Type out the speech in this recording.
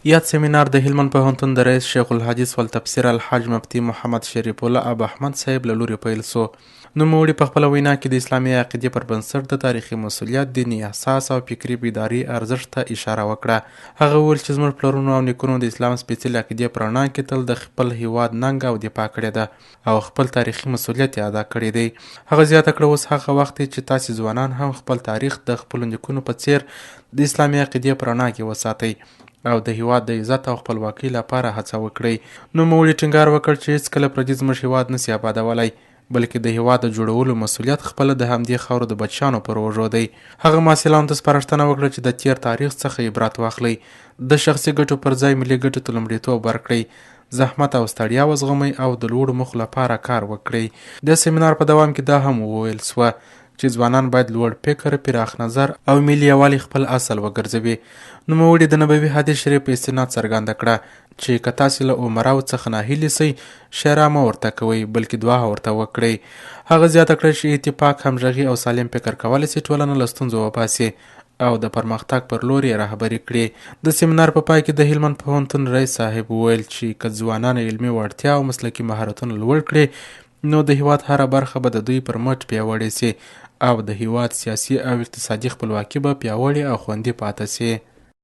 یاد سمینار د هلمند پوهنتون د رئیس شیخ الحدیث والتفسیر الحاج مفتي محمد شریف الله اب احمد صاحب له لوري پیل سو. نوموړي په خپله وینا کې د اسلامي عقیدې پر بنسټ د تاریخي مسؤلیت، دیني احساس او فکري بیداري ارزښت ته اشاره وکړه. هغه وویل چې زموږ پلرونو او نیکونو د اسلام سپېڅلې عقیدې په رڼا کې تل د خپل هیواد ننګ او دفاع کړې ده او خپل تاریخي مسؤلیت یې ادا کړی دی. هغه زیاته کړه اوس هغه وخت دی چې تاسې ځوانان هم خپل تاریخ د خپلو نیکونو په څیر د اسلامي عقیدې په رڼا کې وساتئ او د هیواد د عزت او خپلواکۍ لپاره هڅه وکړئ. نوموړي ټینګار وکړ چې هیڅکله پردي زموږ هیواد نسي آبادولی، بلکې د هیواد د جوړولو مسؤلیت خپله د همدې خاورو د بچیانو پر اوږو دی. هغه محصلانو ته سپارښتنه وکړه چې د تیر تاریخ څخه عبرت واخلئ، د شخصي ګټو پر ځای ملي ګټو ته لومړیتوب ورکړئ، زحمت او ستړیا وزغمئ او د لوړو موخو لپاره کار وکړئ. د سمینار په دوام کې دا هم وویل سوه چې ځوانان باید لوړ فکر، پراخ نظر او ملي یوالي خپل اصل وګرځوي. نوموړي د نبوي حدیث شریف په استناد څرګنده کړه چې که تاسې له عمراو څخه ناهیلي سئ، ښېرا مه ورته کوئ بلکې دعا ورته وکړئ. هغه زیاته کړه چې اتفاق، همغږي او سالم فکر کولی سي ټولنه له ستونزو وباسي او د پرمختګ پر لور یې رهبري کړي. د سمینار په پای کې د هلمند پوهنتون رئیس صاحب وویل چې که ځوانان علمي وړتیا او مسلکي مهارتونه لوړ کړي، نو د هیواد هره برخه به د دوی پر مټ پیاوړې سي او د هیواد سیاسي او اقتصادي خپلواکي به پیاوړې او خوندي پاتې سي.